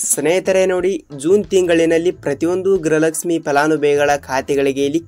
ಸ್ನೇಹಿತರೆ ನೋಡಿ, ಜೂನ್ ತಿಂಗಳಿನಲ್ಲಿ ಪ್ರತಿಯೊಂದು ಗೃಹಲಕ್ಷ್ಮಿ ಫಲಾನುಭವಿಗಳ ಖಾತೆಗಳಿಗೆ ಇಲ್ಲಿ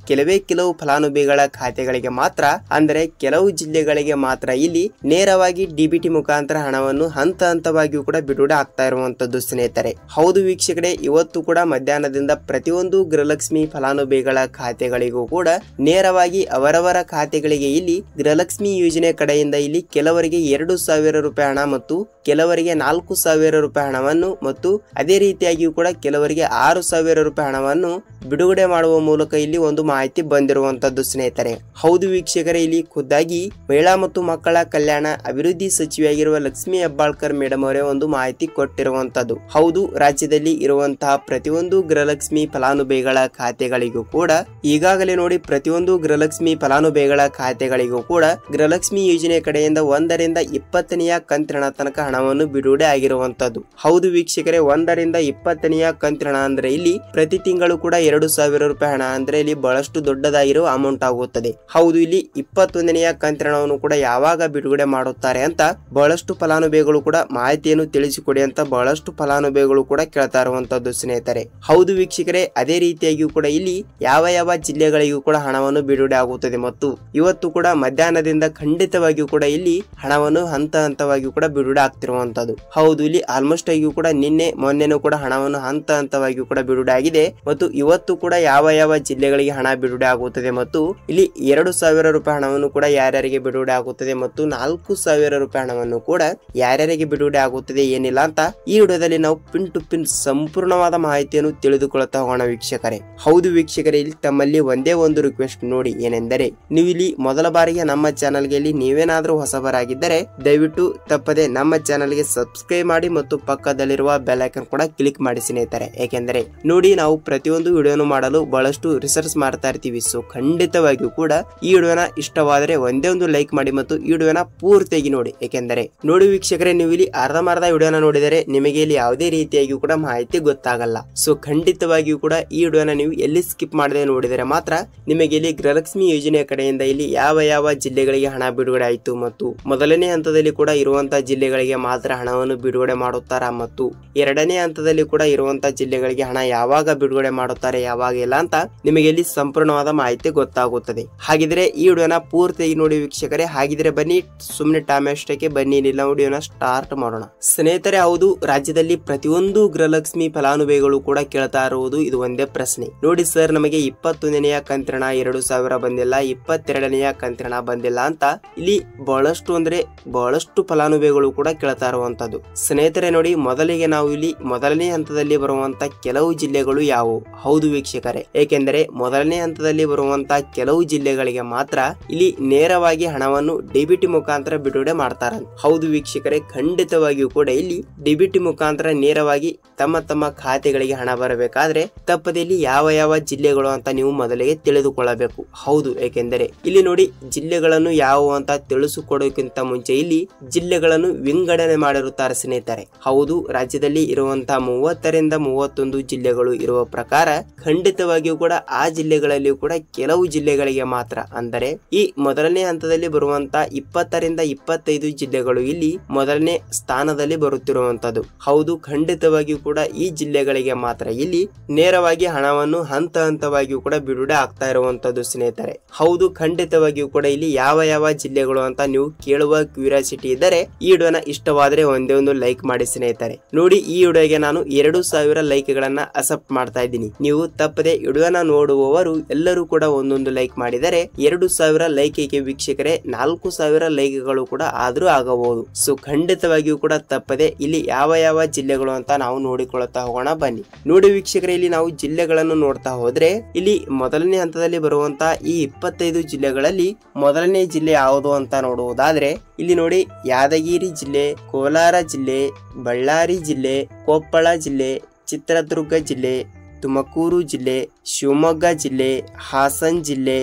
ಕೆಲವು ಫಲಾನುಭವಿಗಳ ಖಾತೆಗಳಿಗೆ ಮಾತ್ರ, ಅಂದರೆ ಕೆಲವು ಜಿಲ್ಲೆಗಳಿಗೆ ಮಾತ್ರ ಇಲ್ಲಿ ನೇರವಾಗಿ ಡಿಬಿಟಿ ಮುಖಾಂತರ ಹಣವನ್ನು ಹಂತವಾಗಿಯೂ ಕೂಡ ಬಿಡುಗಡೆ ಆಗ್ತಾ ಇರುವಂತದ್ದು ಸ್ನೇಹಿತರೆ. ಹೌದು ವೀಕ್ಷಕರೇ, ಇವತ್ತು ಕೂಡ ಮಧ್ಯಾಹ್ನದಿಂದ ಪ್ರತಿಯೊಂದು ಗೃಹಲಕ್ಷ್ಮಿ ಫಲಾನುಭವಿಗಳ ಖಾತೆಗಳಿಗೂ ಕೂಡ ನೇರವಾಗಿ ಅವರವರ ಖಾತೆಗಳಿಗೆ ಇಲ್ಲಿ ಗೃಹಲಕ್ಷ್ಮಿ ಯೋಜನೆ ಕಡೆಯಿಂದ ಇಲ್ಲಿ ಕೆಲವರಿಗೆ 2,000 ರೂಪಾಯಿ ಹಣ ಮತ್ತು ಕೆಲವರಿಗೆ 4,000 ರೂಪಾಯಿ ಹಣವನ್ನು ಮತ್ತು ಅದೇ ರೀತಿಯಾಗಿಯೂ ಕೂಡ ಕೆಲವರಿಗೆ 6,000 ರೂಪಾಯಿ ಹಣವನ್ನು ಬಿಡುಗಡೆ ಮಾಡುವ ಮೂಲಕ ಇಲ್ಲಿ ಒಂದು ಮಾಹಿತಿ ಬಂದಿರುವಂತದ್ದು ಸ್ನೇಹಿತರೆ. ಹೌದು ವೀಕ್ಷಕರೇ, ಇಲ್ಲಿ ಖುದ್ದಾಗಿ ಮಹಿಳಾ ಮತ್ತು ಮಕ್ಕಳ ಕಲ್ಯಾಣ ಅಭಿವೃದ್ಧಿ ಸಚಿವೆಯಾಗಿರುವ ಲಕ್ಷ್ಮಿ ಹೆಬ್ಬಾಳ್ಕರ್ ಮೇಡಮ್ ಅವರೇ ಒಂದು ಮಾಹಿತಿ ಕೊಟ್ಟಿರುವಂತದ್ದು. ಹೌದು, ರಾಜ್ಯದಲ್ಲಿ ಇರುವಂತಹ ಪ್ರತಿಯೊಂದು ಗೃಹಲಕ್ಷ್ಮಿ ಫಲಾನುಭವಿಗಳ ಖಾತೆಗಳಿಗೂ ಕೂಡ ಈಗಾಗಲೇ ನೋಡಿ ಪ್ರತಿಯೊಂದು ಗೃಹಲಕ್ಷ್ಮಿ ಫಲಾನುಭವಿಗಳ ಖಾತೆಗಳಿಗೂ ಕೂಡ ಗೃಹಲಕ್ಷ್ಮಿ ಯೋಜನೆ ಕಡೆಯಿಂದ 1ರಿಂದ 20ನೆಯ ಕಂತಿನ ತನಕ ಹಣವನ್ನು ಬಿಡುಗಡೆ ಆಗಿರುವಂತದ್ದು. ಹೌದು ವೀಕ್ಷಕರೇ, 1ರಿಂದ 20ನೆಯ ಕಂತಿನ ಅಂದ್ರೆ ಇಲ್ಲಿ ಪ್ರತಿ ತಿಂಗಳು ಕೂಡ 2,000 ರೂಪಾಯಿ ಹಣ ಅಂದ್ರೆ ಇಲ್ಲಿ ಬಹಳಷ್ಟು ದೊಡ್ಡದಾಗಿರುವ ಅಮೌಂಟ್ ಆಗುತ್ತದೆ. ಹೌದು, ಇಲ್ಲಿ 21ನೆಯ ಕಂತಿನವನ್ನು ಕೂಡ ಯಾವಾಗ ಬಿಡುಗಡೆ ಮಾಡುತ್ತಾರೆ ಅಂತ ಬಹಳಷ್ಟು ಫಲಾನುಭವಿಗಳು ಕೂಡ ಮಾಹಿತಿಯನ್ನು ತಿಳಿಸಿಕೊಡಿ ಅಂತ ಬಹಳಷ್ಟು ಫಲಾನುಭವಿಗಳು ಕೂಡ ಕೇಳ್ತಾ ಇರುವಂತದ್ದು ಸ್ನೇಹಿತರೆ. ಹೌದು ವೀಕ್ಷಕರೇ, ಅದೇ ರೀತಿಯಾಗಿಯೂ ಕೂಡ ಇಲ್ಲಿ ಯಾವ ಜಿಲ್ಲೆಗಳಿಗೂ ಕೂಡ ಹಣವನ್ನು ಬಿಡುಗಡೆ ಆಗುತ್ತದೆ ಮತ್ತು ಇವತ್ತು ಕೂಡ ಮಧ್ಯಾಹ್ನದಿಂದ ಖಂಡಿತವಾಗಿಯೂ ಕೂಡ ಇಲ್ಲಿ ಹಣವನ್ನು ಹಂತವಾಗಿಯೂ ಕೂಡ ಬಿಡುಗಡೆ ಆಗ್ತಿರುವಂತದ್ದು. ಹೌದು, ಇಲ್ಲಿ ಆಲ್ಮೋಸ್ಟ್ ಆಗಿಯೂ ಕೂಡ ನಿನ್ನೆ ಮೊನ್ನೆನೂ ಕೂಡ ಹಣವನ್ನು ಹಂತವಾಗಿಯೂ ಕೂಡ ಬಿಡುಗಡೆ ಆಗಿದೆ ಮತ್ತು ಇವತ್ತು ಕೂಡ ಯಾವ ಜಿಲ್ಲೆಗಳಿಗೆ ಹಣ ಬಿಡುಗಡೆ ಆಗುತ್ತದೆ ಮತ್ತು ಇಲ್ಲಿ 2,000 ರೂಪಾಯಿ ಹಣವನ್ನು ಕೂಡ ಯಾರ್ಯಾರಿಗೆ ಬಿಡುಗಡೆ ಆಗುತ್ತದೆ ಮತ್ತು 4,000 ರೂಪಾಯಿ ಹಣವನ್ನು ಕೂಡ ಯಾರ್ಯಾರಿಗೆ ಬಿಡುಗಡೆ ಆಗುತ್ತದೆ ಏನಿಲ್ಲ ಅಂತ ಈ ವಿಡಿಯೋದಲ್ಲಿ ನಾವು ಪಿನ್ ಟು ಪಿನ್ ಸಂಪೂರ್ಣವಾದ ಮಾಹಿತಿಯನ್ನು ತಿಳಿದುಕೊಳ್ಳುತ್ತಾ ಹೋಗೋಣ ವೀಕ್ಷಕರೇ. ಹೌದು ವೀಕ್ಷಕರೇ, ಇಲ್ಲಿ ತಮ್ಮಲ್ಲಿ ಒಂದೇ ಒಂದು ರಿಕ್ವೆಸ್ಟ್ ನೋಡಿ, ಏನೆಂದರೆ ನೀವು ಇಲ್ಲಿ ಮೊದಲ ಬಾರಿಗೆ ನಮ್ಮ ಚಾನಲ್ಗೆ ಇಲ್ಲಿ ನೀವೇನಾದ್ರೂ ಹೊಸಬರಾಗಿದ್ದರೆ ದಯವಿಟ್ಟು ತಪ್ಪದೆ ನಮ್ಮ ಚಾನಲ್ಗೆ ಸಬ್ಸ್ಕ್ರೈಬ್ ಮಾಡಿ ಮತ್ತು ಪಕ್ಕದಲ್ಲಿರುವ ಬೆಲ್ ಐಕಾನ್ ಕೂಡ ಕ್ಲಿಕ್ ಮಾಡಿ ಸ್ನೇಹಿತರೆ. ಏಕೆಂದರೆ ನೋಡಿ, ನಾವು ಪ್ರತಿಯೊಂದು ವಿಡಿಯೋನು ಮಾಡಲು ಬಹಳಷ್ಟು ರಿಸರ್ಚ್ ಮಾಡ್ತಾ ಇರ್ತೀವಿ. ಸೊ ಖಂಡಿತವಾಗಿಯೂ ಕೂಡ ಈ ವಿಡಿಯೋನ ಇಷ್ಟವಾದರೆ ಒಂದೇ ಒಂದು ಲೈಕ್ ಮಾಡಿ ಮತ್ತು ಈ ವಿಡಿಯೋನ ಪೂರ್ತಿಯಾಗಿ ನೋಡಿ. ಏಕೆಂದರೆ ನೋಡಿ ವೀಕ್ಷಕರೇ, ನೀವು ಇಲ್ಲಿ ಅರ್ಧಂಬರ್ಧ ವಿಡಿಯೋನ ನೋಡಿದರೆ ನಿಮಗೆ ಇಲ್ಲಿ ಯಾವುದೇ ರೀತಿಯಾಗಿಯೂ ಕೂಡ ಮಾಹಿತಿ ಗೊತ್ತಾಗಲ್ಲ. ಸೊ ಖಂಡಿತವಾಗಿಯೂ ಕೂಡ ಈ ವಿಡಿಯೋನ ನೀವು ಎಲ್ಲಿ ಸ್ಕಿಪ್ ಮಾಡದೆ ನೋಡಿದರೆ ಮಾತ್ರ ನಿಮಗೆ ಇಲ್ಲಿ ಗೃಹಲಕ್ಷ್ಮಿ ಯೋಜನೆಯ ಕಡೆಯಿಂದ ಇಲ್ಲಿ ಯಾವ ಜಿಲ್ಲೆಗಳಿಗೆ ಹಣ ಬಿಡುಗಡೆ ಆಯಿತು ಮತ್ತು ಮೊದಲನೇ ಹಂತದಲ್ಲಿ ಕೂಡ ಇರುವಂತಹ ಜಿಲ್ಲೆಗಳಿಗೆ ಮಾತ್ರ ಹಣವನ್ನು ಬಿಡುಗಡೆ ಮಾಡುತ್ತಾರಾ ಮತ್ತು ಎರಡನೇ ಹಂತದಲ್ಲಿ ಕೂಡ ಇರುವಂತಹ ಜಿಲ್ಲೆಗಳಿಗೆ ಹಣ ಯಾವಾಗ ಬಿಡುಗಡೆ ಮಾಡುತ್ತಾರೆ ಯಾವಾಗ ಇಲ್ಲ ಅಂತ ನಿಮಗೆ ಇಲ್ಲಿ ಸಂಪೂರ್ಣವಾದ ಮಾಹಿತಿ ಗೊತ್ತಾಗುತ್ತದೆ. ಹಾಗಿದ್ರೆ ಈ ವಿಡಿಯೋನ ಪೂರ್ತಿಯಾಗಿ ನೋಡಿ ವೀಕ್ಷಕರೇ. ಹಾಗಿದ್ರೆ ಬನ್ನಿ, ಸುಮ್ಮನೆ ಟೈಮ್ ಅಷ್ಟಕ್ಕೆ ಬನ್ನಿ ಇಲ್ಲ ವಿಡಿಯೋನ ಸ್ಟಾರ್ಟ್ ಮಾಡೋಣ ಸ್ನೇಹಿತರೆ. ಹೌದು, ರಾಜ್ಯದಲ್ಲಿ ಪ್ರತಿಯೊಂದು ಗೃಹಲಕ್ಷ್ಮಿ ಫಲಾನುಭವಿಗಳು ಕೂಡ ಕೇಳ್ತಾ ಇರುವುದು ಇದು ಒಂದೇ ಪ್ರಶ್ನೆ. ನೋಡಿ ಸರ್, ನಮಗೆ 21ನೆಯ ಕಂತಿನ 2,000 ಬಂದಿಲ್ಲ, 22ನೆಯ ಕಂತಿನ ಬಂದಿಲ್ಲ ಅಂತ ಇಲ್ಲಿ ಬಹಳಷ್ಟು ಫಲಾನುಭವಿಗಳು ಕೂಡ ಕೇಳ್ತಾ ಇರುವಂತದ್ದು ಸ್ನೇಹಿತರೆ. ನೋಡಿ, ಮೊದಲಿಗೆ ನಾವು ಇಲ್ಲಿ ಮೊದಲನೇ ಹಂತದಲ್ಲಿ ಬರುವಂತ ಕೆಲವು ಜಿಲ್ಲೆಗಳು ಯಾವುವು? ಹೌದು ವೀಕ್ಷಕರೇ, ಏಕೆಂದರೆ ಮೊದಲನೇ ಹಂತದಲ್ಲಿ ಬರುವಂತಹ ಕೆಲವು ಜಿಲ್ಲೆಗಳಿಗೆ ಮಾತ್ರ ಇಲ್ಲಿ ನೇರವಾಗಿ ಹಣವನ್ನು ಡಿಬಿಟಿ ಮುಖಾಂತರ ಬಿಡುಗಡೆ ಮಾಡ್ತಾರೆ. ಹೌದು ವೀಕ್ಷಕರೇ, ಖಂಡಿತವಾಗಿಯೂ ಕೂಡ ಇಲ್ಲಿ ಡಿಬಿಟಿ ಮುಖಾಂತರ ನೇರವಾಗಿ ತಮ್ಮ ಖಾತೆಗಳಿಗೆ ಹಣ ಬರಬೇಕಾದ್ರೆ ತಪ್ಪದೆ ಇಲ್ಲಿ ಯಾವ ಜಿಲ್ಲೆಗಳು ಅಂತ ನೀವು ಮೊದಲಿಗೆ ತಿಳಿದುಕೊಳ್ಳಬೇಕು. ಹೌದು, ಏಕೆಂದರೆ ಇಲ್ಲಿ ನೋಡಿ ಜಿಲ್ಲೆಗಳನ್ನು ಯಾವುವು ಅಂತ ತಿಳಿಸಿಕೊಡೋಕ್ಕಿಂತ ಮುಂಚೆ ಇಲ್ಲಿ ಜಿಲ್ಲೆಗಳನ್ನು ವಿಂಗಡಣೆ ಮಾಡಿರುತ್ತಾರೆ ಸ್ನೇಹಿತರೆ. ಹೌದು, ರಾಜ್ಯದಲ್ಲಿ ಇರುವಂತಹ 30ರಿಂದ 31 ಜಿಲ್ಲೆಗಳು ಇರುವ ಪ್ರಕಾರ ಖಂಡಿತವಾಗಿಯೂ ಕೂಡ ಆ ಜಿಲ್ಲೆಗಳಲ್ಲಿ ಕೂಡ ಕೆಲವು ಜಿಲ್ಲೆಗಳಿಗೆ ಮಾತ್ರ, ಅಂದರೆ ಈ ಮೊದಲನೇ ಹಂತದಲ್ಲಿ ಬರುವಂತಹ 20ರಿಂದ 25 ಜಿಲ್ಲೆಗಳು ಇಲ್ಲಿ ಮೊದಲನೇ ಸ್ಥಾನದಲ್ಲಿ ಬರುತ್ತಿರುವಂತದ್ದು. ಹೌದು, ಖಂಡಿತವಾಗಿಯೂ ಕೂಡ ಈ ಜಿಲ್ಲೆಗಳಿಗೆ ಮಾತ್ರ ಇಲ್ಲಿ ನೇರವಾಗಿ ಹಣವನ್ನು ಹಂತವಾಗಿಯೂ ಕೂಡ ಬಿಡುಗಡೆ ಆಗ್ತಾ ಇರುವಂತದ್ದು ಸ್ನೇಹಿತರೆ. ಹೌದು, ಖಂಡಿತವಾಗಿಯೂ ಕೂಡ ಇಲ್ಲಿ ಯಾವ ಜಿಲ್ಲೆಗಳು ಅಂತ ನೀವು ಕೇಳುವ ಕ್ಯೂರಿಯಾಸಿಟಿ ಇದ್ದರೆ ಈ ವಿಡಿಯೋನ ಇಷ್ಟವಾದರೆ ಒಂದೇ ಒಂದು ಲೈಕ್ ಮಾಡಿ ಸ್ನೇಹಿತರೆ. ನೋಡಿ, ಈ ವಿಡಿಯೋಗೆ ನಾನು 2,000 ಲೈಕ್ ಗಳನ್ನ ಅಕ್ಸೆಪ್ಟ್ ಮಾಡ್ತಾ ಇದ್ದೀನಿ. ನೀವು ತಪ್ಪದೆ ವಿಡಿಯೋನ ನೋಡುವವರು ಎಲ್ಲರೂ ಕೂಡ ಒಂದೊಂದು ಲೈಕ್ ಮಾಡಿದರೆ 2,000 ಲೈಕ್ಗೆ ವೀಕ್ಷಕರೇ 4,000 ಲೈಕ್ಗಳು ಕೂಡ ಆದ್ರೂ ಆಗಬಹುದು. ಸೊ ಖಂಡಿತವಾಗಿಯೂ ಕೂಡ ತಪ್ಪದೆ ಇಲ್ಲಿ ಯಾವ ಜಿಲ್ಲೆಗಳು ಅಂತ ನಾವು ನೋಡಿಕೊಳ್ಳುತ್ತಾ ಹೋಗೋಣ ಬನ್ನಿ. ನೋಡಿ ವೀಕ್ಷಕರೇ, ಇಲ್ಲಿ ನಾವು ಜಿಲ್ಲೆಗಳನ್ನು ನೋಡ್ತಾ ಹೋದ್ರೆ ಇಲ್ಲಿ ಮೊದಲನೇ ಹಂತದಲ್ಲಿ ಬರುವಂತಹ ಈ 25 ಜಿಲ್ಲೆಗಳಲ್ಲಿ ಮೊದಲನೇ ಜಿಲ್ಲೆ ಯಾವುದು ಅಂತ ನೋಡುವುದಾದ್ರೆ ಇಲ್ಲಿ ನೋಡಿ, ಯಾದಗಿರಿ ಜಿಲ್ಲೆ, ಕೋಲಾರ ಜಿಲ್ಲೆ, ಬಳ್ಳಾರಿ ಜಿಲ್ಲೆ, ಕೊಪ್ಪಳ ಜಿಲ್ಲೆ, ಚಿತ್ರದುರ್ಗ ಜಿಲ್ಲೆ, ತುಮಕೂರು ಜಿಲ್ಲೆ, ಶಿವಮೊಗ್ಗ ಜಿಲ್ಲೆ, ಹಾಸನ್ ಜಿಲ್ಲೆ,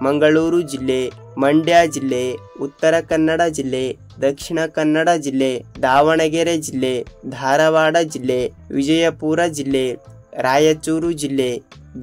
ಮಂಗಳೂರು ಜಿಲ್ಲೆ, ಮಂಡ್ಯ ಜಿಲ್ಲೆ, ಉತ್ತರ ಕನ್ನಡ ಜಿಲ್ಲೆ, ದಕ್ಷಿಣ ಕನ್ನಡ ಜಿಲ್ಲೆ, ದಾವಣಗೆರೆ ಜಿಲ್ಲೆ, ಧಾರವಾಡ ಜಿಲ್ಲೆ, ವಿಜಯಪುರ ಜಿಲ್ಲೆ, ರಾಯಚೂರು ಜಿಲ್ಲೆ,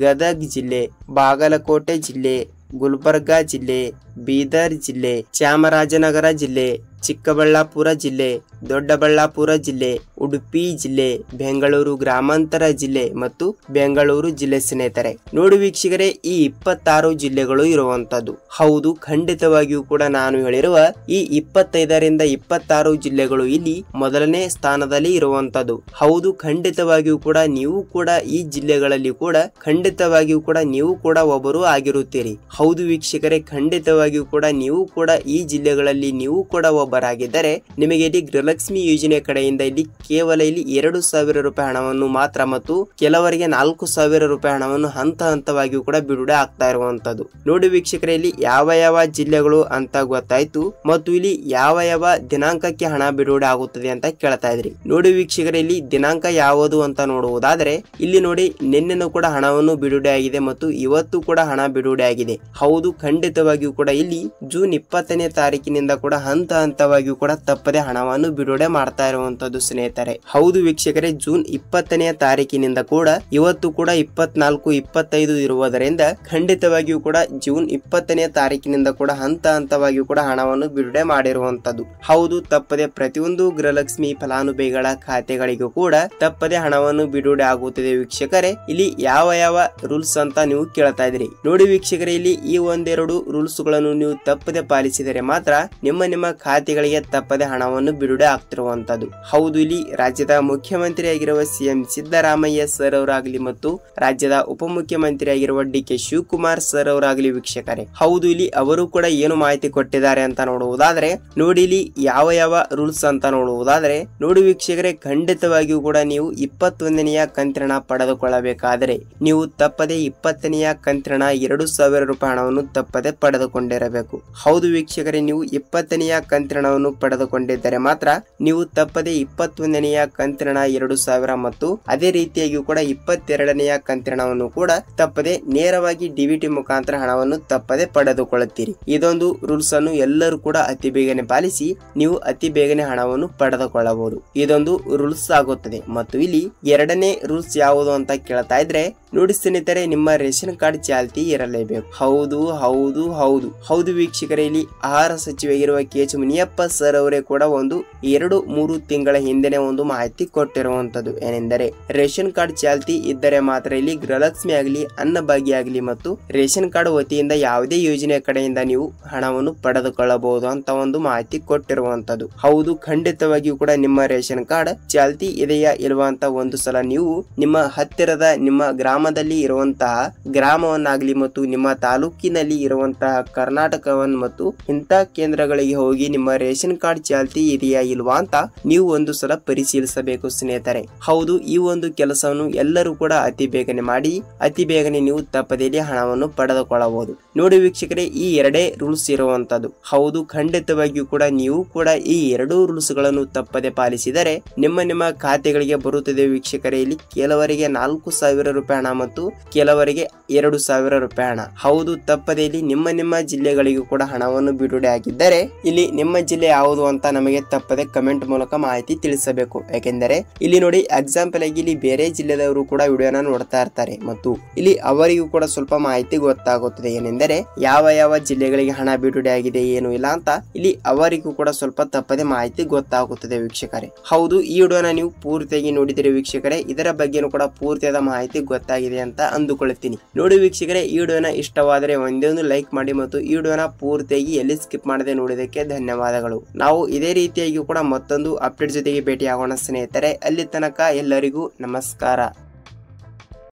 ಗದಗ್ ಜಿಲ್ಲೆ, ಬಾಗಲಕೋಟೆ ಜಿಲ್ಲೆ, ಗುಲ್ಬರ್ಗಾ ಜಿಲ್ಲೆ, ಬೀದರ್ ಜಿಲ್ಲೆ, ಚಾಮರಾಜನಗರ ಜಿಲ್ಲೆ, ಚಿಕ್ಕಬಳ್ಳಾಪುರ ಜಿಲ್ಲೆ, ದೊಡ್ಡಬಳ್ಳಾಪುರ ಜಿಲ್ಲೆ, ಉಡುಪಿ ಜಿಲ್ಲೆ, ಬೆಂಗಳೂರು ಗ್ರಾಮಾಂತರ ಜಿಲ್ಲೆ ಮತ್ತು ಬೆಂಗಳೂರು ಜಿಲ್ಲೆ ಸ್ನೇಹಿತರೆ. ನೋಡಿ ವೀಕ್ಷಕರೇ, ಈ 26 ಜಿಲ್ಲೆಗಳು ಇರುವಂತದ್ದು. ಹೌದು, ಖಂಡಿತವಾಗಿಯೂ ಕೂಡ ನಾನು ಹೇಳಿರುವ ಈ 25ರಿಂದ 26 ಜಿಲ್ಲೆಗಳು ಇಲ್ಲಿ ಮೊದಲನೇ ಸ್ಥಾನದಲ್ಲಿ ಇರುವಂತದ್ದು. ಹೌದು, ಖಂಡಿತವಾಗಿಯೂ ಕೂಡ ನೀವು ಕೂಡ ಈ ಜಿಲ್ಲೆಗಳಲ್ಲಿ ಕೂಡ ಖಂಡಿತವಾಗಿಯೂ ಕೂಡ ನೀವು ಕೂಡ ಒಬ್ಬರು ಆಗಿರುತ್ತೀರಿ. ಹೌದು ವೀಕ್ಷಕರೇ, ಖಂಡಿತವಾಗಿಯೂ ಕೂಡ ನೀವು ಕೂಡ ಈ ಜಿಲ್ಲೆಗಳಲ್ಲಿ ನೀವು ಕೂಡ ಒಬ್ಬರಾಗಿದ್ದರೆ ನಿಮಗೆ ಇಲ್ಲಿ ಗೃಹಲಕ್ಷ್ಮಿ ಯೋಜನೆ ಕಡೆಯಿಂದ ಇಲ್ಲಿ ಕೇವಲ ಇಲ್ಲಿ 2,000 ರೂಪಾಯಿ ಹಣವನ್ನು ಮಾತ್ರ ಮತ್ತು ಕೆಲವರಿಗೆ 4,000 ರೂಪಾಯಿ ಹಣವನ್ನು ಹಂತವಾಗಿಯೂ ಕೂಡ ಬಿಡುಗಡೆ ಆಗ್ತಾ ಇರುವಂತದ್ದು. ನೋಡಿ ವೀಕ್ಷಕರೇ, ಇಲ್ಲಿ ಯಾವ ಯಾವ ಜಿಲ್ಲೆಗಳು ಅಂತ ಗೊತ್ತಾಯ್ತು ಮತ್ತು ಇಲ್ಲಿ ಯಾವ ಯಾವ ದಿನಾಂಕಕ್ಕೆ ಹಣ ಬಿಡುಗಡೆ ಆಗುತ್ತದೆ ಅಂತ ಕೇಳ್ತಾ ಇದ್ರಿ. ನೋಡಿ ವೀಕ್ಷಕರೇ, ಇಲ್ಲಿ ದಿನಾಂಕ ಯಾವುದು ಅಂತ ನೋಡುವುದಾದ್ರೆ ಇಲ್ಲಿ ನೋಡಿ, ನಿನ್ನೆನೂ ಕೂಡ ಹಣವನ್ನು ಬಿಡುಗಡೆ ಆಗಿದೆ ಮತ್ತು ಇವತ್ತು ಕೂಡ ಹಣ ಬಿಡುಗಡೆ ಆಗಿದೆ. ಹೌದು, ಖಂಡಿತವಾಗಿಯೂ ಕೂಡ ಇಲ್ಲಿ ಜೂನ್ 20ನೇ ತಾರೀಕಿನಿಂದ ಕೂಡ ಹಂತವಾಗಿಯೂ ಕೂಡ ತಪ್ಪದೆ ಹಣವನ್ನು ಬಿಡುಗಡೆ ಮಾಡ್ತಾ ಇರುವಂತದ್ದು ಸ್ನೇಹಿತರೆ. ಹೌದು ವೀಕ್ಷಕರೇ, ಜೂನ್ 20ನೇ ತಾರೀಕಿನಿಂದ ಕೂಡ ಇವತ್ತು ಕೂಡ 24, 25 ಇರುವುದರಿಂದ ಖಂಡಿತವಾಗಿಯೂ ಕೂಡ ಜೂನ್ 20ನೇ ತಾರೀಕಿನಿಂದ ಕೂಡ ಹಂತವಾಗಿಯೂ ಕೂಡ ಹಣವನ್ನು ಬಿಡುಗಡೆ ಮಾಡಿರುವಂತದ್ದು. ಹೌದು, ತಪ್ಪದೆ ಪ್ರತಿಯೊಂದು ಗೃಹಲಕ್ಷ್ಮಿ ಫಲಾನುಭವಿಗಳ ಖಾತೆಗಳಿಗೂ ಕೂಡ ತಪ್ಪದೆ ಹಣವನ್ನು ಬಿಡುಗಡೆ ಆಗುತ್ತದೆ ವೀಕ್ಷಕರೇ. ಇಲ್ಲಿ ಯಾವ ಯಾವ ರೂಲ್ಸ್ ಅಂತ ನೀವು ಕೇಳ್ತಾ ಇದ್ರಿ. ನೋಡಿ ವೀಕ್ಷಕರೇ, ಇಲ್ಲಿ ಈ ಒಂದೆರಡು ರೂಲ್ಸ್ ಗಳನ್ನು ನೀವು ತಪ್ಪದೆ ಪಾಲಿಸಿದರೆ ಮಾತ್ರ ನಿಮ್ಮ ಖಾತೆಗಳಿಗೆ ತಪ್ಪದೆ ಹಣವನ್ನು ಬಿಡುಗಡೆ ಆಗ್ತಿರುವಂತದ್ದು. ಹೌದು, ಇಲ್ಲಿ ರಾಜ್ಯದ ಮುಖ್ಯಮಂತ್ರಿ ಆಗಿರುವ ಸಿಎಂ ಸಿದ್ದರಾಮಯ್ಯ ಸರ್ ಅವರಾಗ್ಲಿ ಮತ್ತು ರಾಜ್ಯದ ಉಪಮುಖ್ಯಮಂತ್ರಿ ಆಗಿರುವ DK ಶಿವಕುಮಾರ್ ಸರ್ ಅವರಾಗ್ಲಿ ವೀಕ್ಷಕರೇ. ಹೌದು, ಇಲ್ಲಿ ಅವರು ಕೂಡ ಏನು ಮಾಹಿತಿ ಕೊಟ್ಟಿದ್ದಾರೆ ಅಂತ ನೋಡುವುದಾದ್ರೆ ನೋಡಿ, ಇಲ್ಲಿ ಯಾವ ಯಾವ ರೂಲ್ಸ್ ಅಂತ ನೋಡುವುದಾದ್ರೆ ನೋಡಿ ವೀಕ್ಷಕರೇ, ಖಂಡಿತವಾಗಿಯೂ ಕೂಡ ನೀವು 21ನೆಯ ಕಂತಿನ ಪಡೆದುಕೊಳ್ಳಬೇಕಾದರೆ ನೀವು ತಪ್ಪದೆ 20ನೆಯ ಕಂತಿನ 2,000 ರೂಪಾಯಿ ಹಣವನ್ನು ತಪ್ಪದೆ ಪಡೆದುಕೊಂಡಿರಬೇಕು. ಹೌದು ವೀಕ್ಷಕರೇ, ನೀವು 20ನೆಯ ಕಂತಿನವನ್ನು ಪಡೆದುಕೊಂಡಿದ್ದರೆ ಮಾತ್ರ ನೀವು ತಪ್ಪದೆ 21ನೆಯ ಕಂತಿನ 2,000 ಮತ್ತು ಅದೇ ರೀತಿಯಾಗಿ ಕೂಡ 22ನೆಯ ಕಂತಿನವನ್ನು ಕೂಡ ತಪ್ಪದೆ ನೇರವಾಗಿ DBT ಮುಖಾಂತರ ಹಣವನ್ನು ತಪ್ಪದೆ ಪಡೆದುಕೊಳ್ಳುತ್ತೀರಿ. ಇದೊಂದು ರೂಲ್ಸ್ ಅನ್ನು ಎಲ್ಲರೂ ಕೂಡ ಅತಿ ಬೇಗನೆ ಪಾಲಿಸಿ ನೀವು ಅತಿ ಬೇಗನೆ ಹಣವನ್ನು ಪಡೆದುಕೊಳ್ಳಬಹುದು. ಇದೊಂದು ರೂಲ್ಸ್ ಆಗುತ್ತದೆ. ಮತ್ತು ಇಲ್ಲಿ ಎರಡನೇ ರೂಲ್ಸ್ ಯಾವುದು ಅಂತ ಕೇಳ್ತಾ ಇದ್ರೆ ನೋಡಿ ಸ್ನೇಹಿತರೆ, ನಿಮ್ಮ ರೇಷನ್ ಕಾರ್ಡ್ ಚಾಲ್ತಿ ಇರಲೇಬೇಕು. ಹೌದು ಹೌದು ಹೌದು ಹೌದು ವೀಕ್ಷಕರೇ, ಇಲ್ಲಿ ಆಹಾರ ಸಚಿವರಾಗಿರುವ KH ಮುನಿಯಪ್ಪ ಸರ್ ಅವರೇ ಕೂಡ ಒಂದು 2-3 ತಿಂಗಳ ಹಿಂದೆನೆ ಒಂದು ಮಾಹಿತಿ ಕೊಟ್ಟಿರುವಂತದ್ದು. ಏನೆಂದರೆ ರೇಷನ್ ಕಾರ್ಡ್ ಚಾಲ್ತಿ ಇದ್ದರೆ ಮಾತ್ರ ಇಲ್ಲಿ ಗೃಹಲಕ್ಷ್ಮಿ ಆಗಲಿ, ಅನ್ನಭಾಗ್ಯ ಆಗಲಿ ಮತ್ತು ರೇಷನ್ ಕಾರ್ಡ್ ವತಿಯಿಂದ ಯಾವುದೇ ಯೋಜನೆ ಕಡೆಯಿಂದ ನೀವು ಹಣವನ್ನು ಪಡೆದುಕೊಳ್ಳಬಹುದು ಅಂತ ಒಂದು ಮಾಹಿತಿ ಕೊಟ್ಟಿರುವಂತದ್ದು. ಹೌದು, ಖಂಡಿತವಾಗಿಯೂ ಕೂಡ ನಿಮ್ಮ ರೇಷನ್ ಕಾರ್ಡ್ ಚಾಲ್ತಿ ಇದೆಯಾ ಇಲ್ವಾ ಅಂತ ಒಂದು ಸಲ ನೀವು ನಿಮ್ಮ ಹತ್ತಿರದ ನಿಮ್ಮ ಗ್ರಾಮದಲ್ಲಿ ಇರುವಂತಹ ಗ್ರಾಮವನ್ನಾಗ್ಲಿ ಮತ್ತು ನಿಮ್ಮ ತಾಲೂಕಿನಲ್ಲಿ ಇರುವಂತಹ ಕರ್ನಾಟಕವನ್ನು ಮತ್ತು ಇಂಥ ಕೇಂದ್ರಗಳಿಗೆ ಹೋಗಿ ನಿಮ್ಮ ರೇಷನ್ ಕಾರ್ಡ್ ಚಾಲ್ತಿ ಇದೆಯಾ ಇಲ್ವಾ ಅಂತ ನೀವು ಒಂದು ಸಲ ಪರಿಶೀಲಿಸಬೇಕು ಸ್ನೇಹಿತರೆ. ಹೌದು, ಈ ಒಂದು ಕೆಲಸವನ್ನು ಎಲ್ಲರೂ ಕೂಡ ಅತಿ ಬೇಗನೆ ಮಾಡಿ ಅತಿ ಬೇಗನೆ ನೀವು ತಪ್ಪದೇ ಹಣವನ್ನು ಪಡೆದುಕೊಳ್ಳಬಹುದು. ನೋಡಿ ವೀಕ್ಷಕರೇ, ಈ ಎರಡೇ ರೂಲ್ಸ್ ಇರುವಂತದ್ದು. ಹೌದು, ಖಂಡಿತವಾಗಿಯೂ ಕೂಡ ನೀವು ಕೂಡ ಈ ಎರಡೂ ರೂಲ್ಸ್ ಗಳನ್ನು ತಪ್ಪದೆ ಪಾಲಿಸಿದರೆ ನಿಮ್ಮ ಖಾತೆಗಳಿಗೆ ಬರುತ್ತದೆ ವೀಕ್ಷಕರೇ. ಇಲ್ಲಿ ಕೆಲವರಿಗೆ 4,000 ರೂಪಾಯಿ ಹಣ ಮತ್ತು ಕೆಲವರಿಗೆ 2,000 ರೂಪಾಯಿ ಹಣ. ಹೌದು, ತಪ್ಪದೆ ಇಲ್ಲಿ ನಿಮ್ಮ ಜಿಲ್ಲೆಗಳಿಗೂ ಕೂಡ ಹಣವನ್ನು ಬಿಡುಗಡೆ ಆಗಿದ್ದರೆ ಇಲ್ಲಿ ನಿಮ್ಮ ಜಿಲ್ಲೆ ಯಾವುದು ಅಂತ ನಮಗೆ ತಪ್ಪದೆ ಕಮೆಂಟ್ ಮೂಲಕ ಮಾಹಿತಿ ತಿಳಿಸಬೇಕು. ಯಾಕೆಂದರೆ ಇಲ್ಲಿ ನೋಡಿ, ಎಕ್ಸಾಂಪಲ್ ಆಗಿ ಇಲ್ಲಿ ಬೇರೆ ಜಿಲ್ಲೆದವರು ಕೂಡ ವಿಡಿಯೋನ ನೋಡ್ತಾ ಇರ್ತಾರೆ ಮತ್ತು ಇಲ್ಲಿ ಅವರಿಗೂ ಕೂಡ ಸ್ವಲ್ಪ ಮಾಹಿತಿ ಗೊತ್ತಾಗುತ್ತದೆ. ಏನೆಂದರೆ ಯಾವ ಯಾವ ಜಿಲ್ಲೆಗಳಿಗೆ ಹಣ ಬಿಡುಗಡೆ ಆಗಿದೆ ಏನು ಇಲ್ಲ ಅಂತ ಇಲ್ಲಿ ಅವರಿಗೂ ಕೂಡ ಸ್ವಲ್ಪ ತಪ್ಪದೆ ಮಾಹಿತಿ ಗೊತ್ತಾಗುತ್ತದೆ ವೀಕ್ಷಕರೇ. ಹೌದು, ಈ ವಿಡಿಯೋನ ನೀವು ಪೂರ್ತಿಯಾಗಿ ನೋಡಿದಿರಿ ವೀಕ್ಷಕರೇ. ಇದರ ಬಗ್ಗೆನೂ ಕೂಡ ಪೂರ್ತಿಯಾದ ಮಾಹಿತಿ ಗೊತ್ತಾಗಿದೆ ಅಂತ ಅಂದುಕೊಳ್ಳುತ್ತೀನಿ. ನೋಡಿ ವೀಕ್ಷಕರೇ, ಈ ವಿಡಿಯೋನ ಇಷ್ಟವಾದರೆ ಒಂದೇ ಒಂದು ಲೈಕ್ ಮಾಡಿ ಮತ್ತು ಈ ವಿಡಿಯೋನ ಪೂರ್ತಿಯಾಗಿ ಎಲ್ಲಿ ಸ್ಕಿಪ್ ಮಾಡದೆ ನೋಡಿದಕ್ಕೆ ಧನ್ಯವಾದಗಳು. ನಾವು ಇದೇ ರೀತಿಯಾಗಿ ಕೂಡ ಮತ್ತೊಂದು ಅಪ್ಡೇಟ್ ಜೊತೆಗೆ ಭೇಟಿ ಆಗೋಣ ಸ್ನೇಹಿತರೆ. ಅಲ್ಲಿ ತನಕ ಎಲ್ಲರಿಗೂ ನಮಸ್ಕಾರ.